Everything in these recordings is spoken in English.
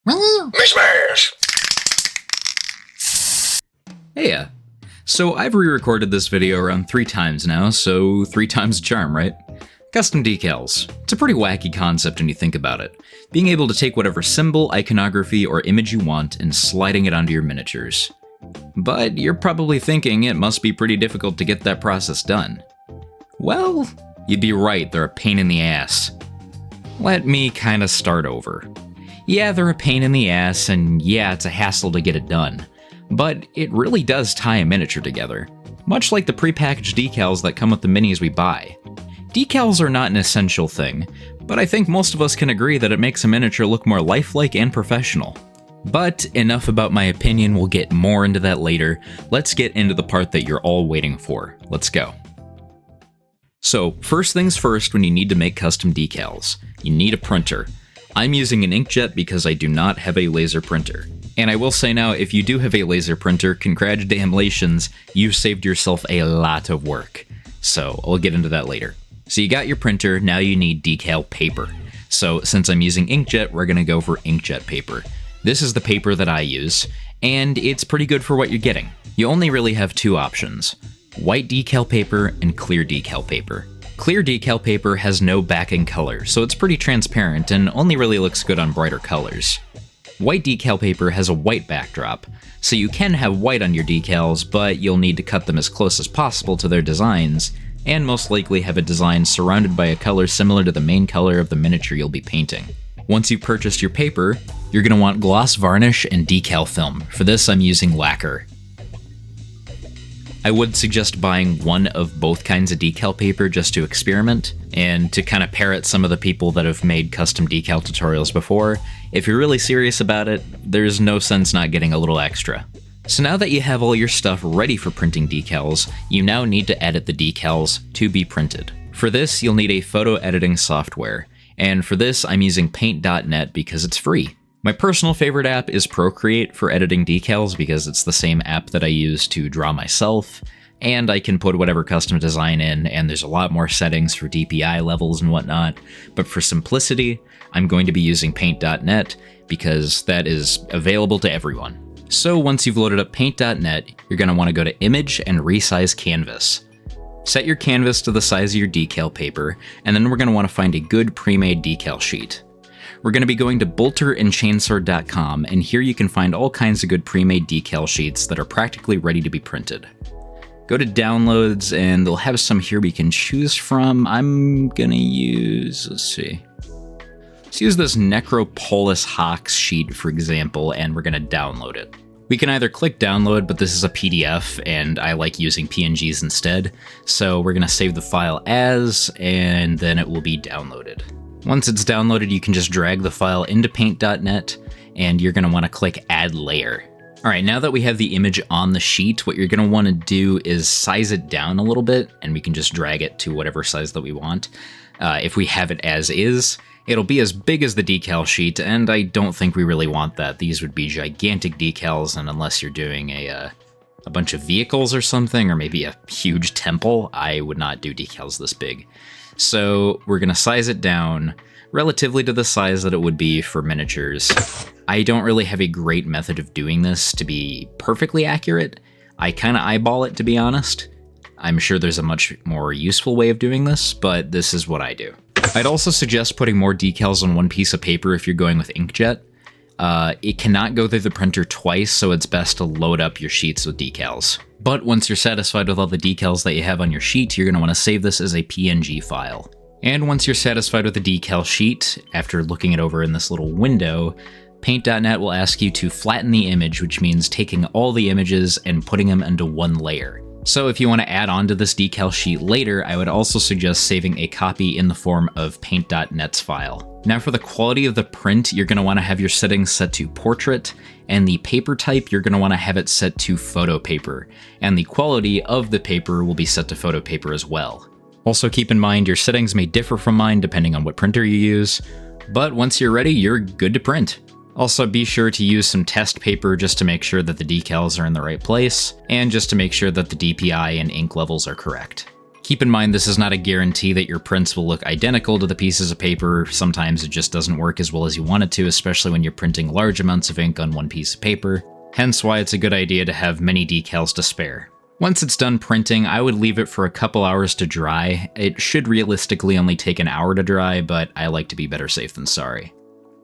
Mish! Hey, so I've re-recorded this video around 3 times now, so 3 times a charm, right? Custom decals. It's a pretty wacky concept when you think about it. Being able to take whatever symbol, iconography, or image you want and sliding it onto your miniatures. But you're probably thinking it must be pretty difficult to get that process done. Well, you'd be right, they're a pain in the ass. Let me kinda start over. Yeah, they're a pain in the ass, and yeah, it's a hassle to get it done. But it really does tie a miniature together, much like the prepackaged decals that come with the minis we buy. Decals are not an essential thing, but I think most of us can agree that it makes a miniature look more lifelike and professional. But enough about my opinion, we'll get more into that later. Let's get into the part that you're all waiting for. Let's go. So, first things first, when you need to make custom decals, you need a printer. I'm using an inkjet because I do not have a laser printer. And I will say now, if you do have a laser printer, congratulations, you've saved yourself a lot of work. So, I'll get into that later. So you got your printer, now you need decal paper. So since I'm using inkjet, we're gonna go for inkjet paper. This is the paper that I use, and it's pretty good for what you're getting. You only really have 2 options: white decal paper and clear decal paper. Clear decal paper has no backing color, so it's pretty transparent and only really looks good on brighter colors. White decal paper has a white backdrop, so you can have white on your decals, but you'll need to cut them as close as possible to their designs, and most likely have a design surrounded by a color similar to the main color of the miniature you'll be painting. Once you've purchased your paper, you're going to want gloss varnish and decal film. For this, I'm using lacquer. I would suggest buying one of both kinds of decal paper just to experiment, and to kind of parrot some of the people that have made custom decal tutorials before. If you're really serious about it, there's no sense not getting a little extra. So now that you have all your stuff ready for printing decals, you now need to edit the decals to be printed. For this, you'll need a photo editing software, and for this I'm using paint.net because it's free. My personal favorite app is Procreate for editing decals because it's the same app that I use to draw myself, and I can put whatever custom design in, and there's a lot more settings for DPI levels and whatnot, but for simplicity, I'm going to be using paint.net because that is available to everyone. So once you've loaded up paint.net, you're going to want to go to Image and Resize Canvas. Set your canvas to the size of your decal paper, and then we're going to want to find a good pre-made decal sheet. We're going to be going to bolterandchainsword.com, and here you can find all kinds of good pre-made decal sheets that are practically ready to be printed. Go to Downloads, and they'll have some here we can choose from. I'm going to use, let's use this Necropolis Hox sheet, for example, and we're going to download it. We can either click download, but this is a PDF, and I like using PNGs instead, so we're going to save the file as, and then it will be downloaded. Once it's downloaded, you can just drag the file into paint.net, and you're going to want to click Add Layer. Alright, now that we have the image on the sheet, what you're going to want to do is size it down a little bit, and we can just drag it to whatever size that we want. If we have it as is, it'll be as big as the decal sheet, and I don't think we really want that. These would be gigantic decals, and unless you're doing a bunch of vehicles or something, or maybe a huge temple, I would not do decals this big. So we're going to size it down relatively to the size that it would be for miniatures. I don't really have a great method of doing this to be perfectly accurate. I kind of eyeball it, to be honest. I'm sure there's a much more useful way of doing this, but this is what I do. I'd also suggest putting more decals on one piece of paper if you're going with inkjet. It cannot go through the printer twice, so it's best to load up your sheets with decals. But once you're satisfied with all the decals that you have on your sheet, you're going to want to save this as a PNG file. And once you're satisfied with the decal sheet, after looking it over in this little window, Paint.net will ask you to flatten the image, which means taking all the images and putting them into one layer. So if you want to add on to this decal sheet later, I would also suggest saving a copy in the form of paint.net's file. Now for the quality of the print, you're going to want to have your settings set to portrait, and the paper type, you're going to want to have it set to photo paper, and the quality of the paper will be set to photo paper as well. Also keep in mind your settings may differ from mine depending on what printer you use, but once you're ready, you're good to print. Also be sure to use some test paper just to make sure that the decals are in the right place, and just to make sure that the DPI and ink levels are correct. Keep in mind this is not a guarantee that your prints will look identical to the pieces of paper. Sometimes it just doesn't work as well as you want it to, especially when you're printing large amounts of ink on one piece of paper. Hence why it's a good idea to have many decals to spare. Once it's done printing, I would leave it for a couple hours to dry. It should realistically only take an hour to dry, but I like to be better safe than sorry.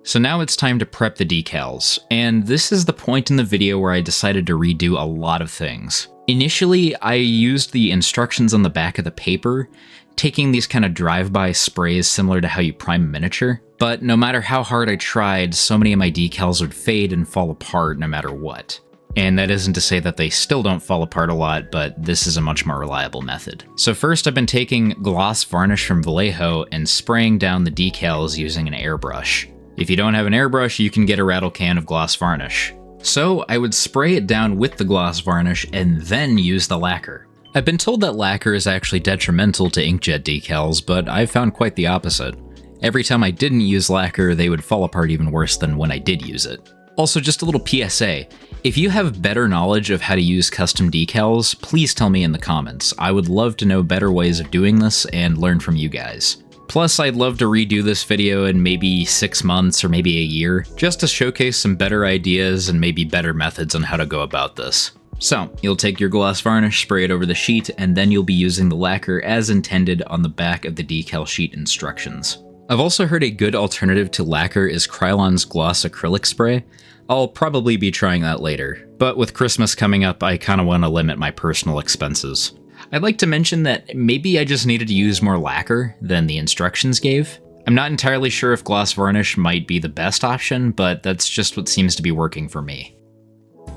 So now it's time to prep the decals, and this is the point in the video where I decided to redo a lot of things. Initially, I used the instructions on the back of the paper, taking these kind of drive-by sprays similar to how you prime a miniature, but no matter how hard I tried, so many of my decals would fade and fall apart no matter what. And that isn't to say that they still don't fall apart a lot, but this is a much more reliable method. So first I've been taking gloss varnish from Vallejo and spraying down the decals using an airbrush. If you don't have an airbrush, you can get a rattle can of gloss varnish. So I would spray it down with the gloss varnish and then use the lacquer. I've been told that lacquer is actually detrimental to inkjet decals, but I've found quite the opposite. Every time I didn't use lacquer, they would fall apart even worse than when I did use it. Also, just a little PSA, if you have better knowledge of how to use custom decals, please tell me in the comments. I would love to know better ways of doing this and learn from you guys. Plus, I'd love to redo this video in maybe 6 months or maybe a year, just to showcase some better ideas and maybe better methods on how to go about this. So, you'll take your gloss varnish, spray it over the sheet, and then you'll be using the lacquer as intended on the back of the decal sheet instructions. I've also heard a good alternative to lacquer is Krylon's gloss acrylic spray. I'll probably be trying that later, but with Christmas coming up, I kinda wanna limit my personal expenses. I'd like to mention that maybe I just needed to use more lacquer than the instructions gave. I'm not entirely sure if gloss varnish might be the best option, but that's just what seems to be working for me.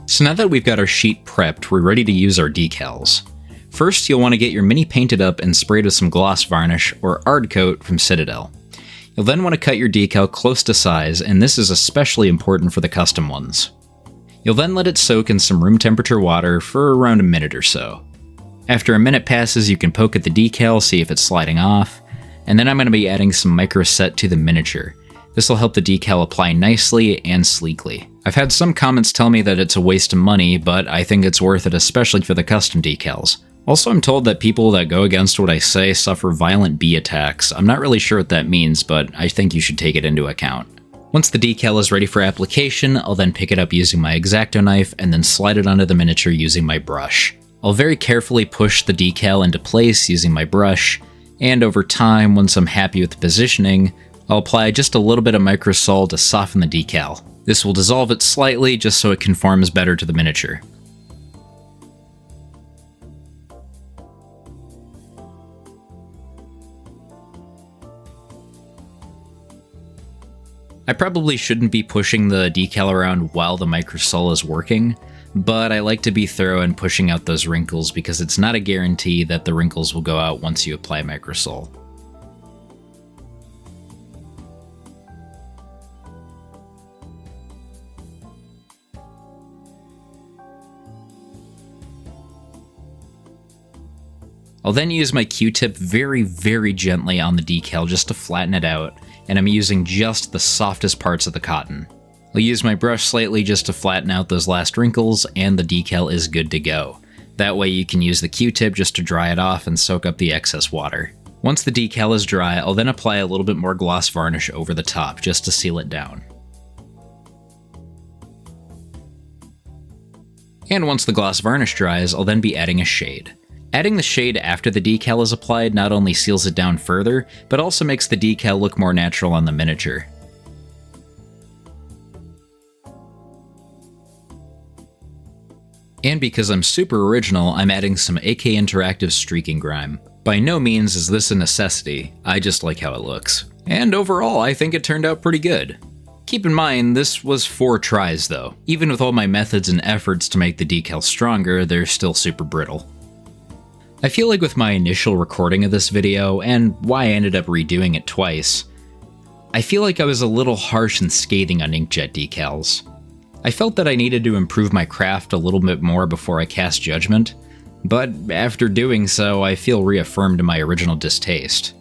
So now that we've got our sheet prepped, we're ready to use our decals. First, you'll want to get your mini painted up and sprayed with some gloss varnish or Ard Coat from Citadel. You'll then want to cut your decal close to size, and this is especially important for the custom ones. You'll then let it soak in some room temperature water for around a minute or so. After a minute passes, you can poke at the decal, see if it's sliding off, and then I'm going to be adding some micro set to the miniature. This will help the decal apply nicely and sleekly. I've had some comments tell me that it's a waste of money, but I think it's worth it, especially for the custom decals. Also, I'm told that people that go against what I say suffer violent bee attacks. I'm not really sure what that means, but I think you should take it into account. Once the decal is ready for application, I'll then pick it up using my X-Acto knife and then slide it onto the miniature using my brush. I'll very carefully push the decal into place using my brush, and over time, once I'm happy with the positioning, I'll apply just a little bit of microsol to soften the decal. This will dissolve it slightly just so it conforms better to the miniature. I probably shouldn't be pushing the decal around while the microsol is working, but I like to be thorough in pushing out those wrinkles because it's not a guarantee that the wrinkles will go out once you apply microsol. I'll then use my Q-tip very, very gently on the decal just to flatten it out, and I'm using just the softest parts of the cotton. I'll use my brush slightly just to flatten out those last wrinkles, and the decal is good to go. That way you can use the Q-tip just to dry it off and soak up the excess water. Once the decal is dry, I'll then apply a little bit more gloss varnish over the top just to seal it down. And once the gloss varnish dries, I'll then be adding a shade. Adding the shade after the decal is applied not only seals it down further, but also makes the decal look more natural on the miniature. And because I'm super original, I'm adding some AK Interactive streaking grime. By no means is this a necessity, I just like how it looks. And overall, I think it turned out pretty good. Keep in mind, this was 4 tries though. Even with all my methods and efforts to make the decal stronger, they're still super brittle. I feel like with my initial recording of this video, and why I ended up redoing it twice, I feel like I was a little harsh and scathing on inkjet decals. I felt that I needed to improve my craft a little bit more before I cast judgment, but after doing so, I feel reaffirmed in my original distaste.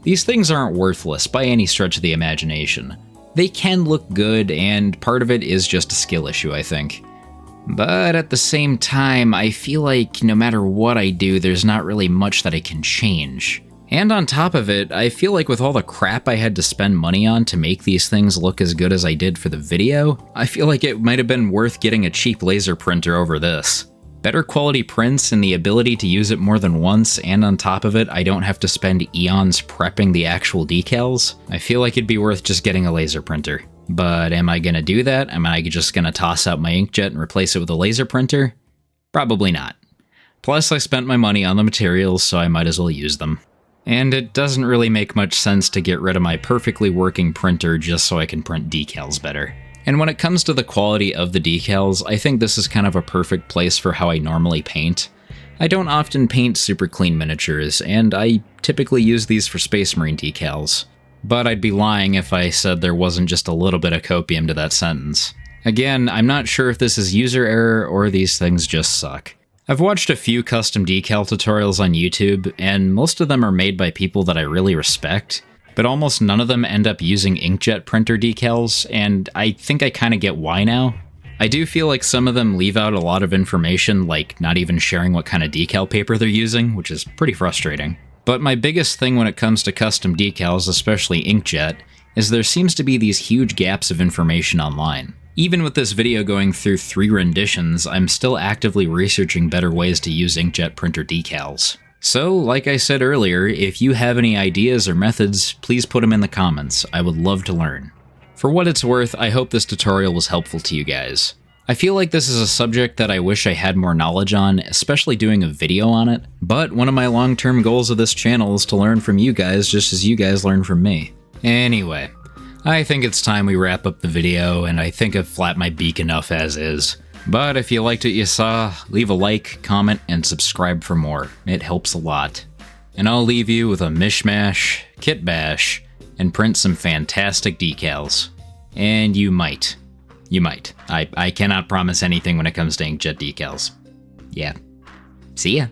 These things aren't worthless by any stretch of the imagination. They can look good, and part of it is just a skill issue, I think. But at the same time, I feel like no matter what I do, there's not really much that I can change. And on top of it, I feel like with all the crap I had to spend money on to make these things look as good as I did for the video, I feel like it might have been worth getting a cheap laser printer over this. Better quality prints and the ability to use it more than once, and on top of it, I don't have to spend eons prepping the actual decals. I feel like it'd be worth just getting a laser printer. But am I gonna do that? Am I just gonna toss out my inkjet and replace it with a laser printer? Probably not. Plus, I spent my money on the materials, so I might as well use them. And it doesn't really make much sense to get rid of my perfectly working printer just so I can print decals better. And when it comes to the quality of the decals, I think this is kind of a perfect place for how I normally paint. I don't often paint super clean miniatures, and I typically use these for Space Marine decals. But I'd be lying if I said there wasn't just a little bit of copium to that sentence. Again, I'm not sure if this is user error or these things just suck. I've watched a few custom decal tutorials on YouTube, and most of them are made by people that I really respect, but almost none of them end up using inkjet printer decals, and I think I kinda get why now. I do feel like some of them leave out a lot of information, like not even sharing what kind of decal paper they're using, which is pretty frustrating. But my biggest thing when it comes to custom decals, especially inkjet, is there seems to be these huge gaps of information online. Even with this video going through 3 renditions, I'm still actively researching better ways to use inkjet printer decals. So, like I said earlier, if you have any ideas or methods, please put them in the comments. I would love to learn. For what it's worth, I hope this tutorial was helpful to you guys. I feel like this is a subject that I wish I had more knowledge on, especially doing a video on it, but one of my long-term goals of this channel is to learn from you guys just as you guys learn from me. Anyway, I think it's time we wrap up the video, and I think I've flapped my beak enough as is. But if you liked what you saw, leave a like, comment, and subscribe for more. It helps a lot. And I'll leave you with a mishmash, kit bash, and print some fantastic decals. And you might. I cannot promise anything when it comes to inkjet decals. Yeah. See ya.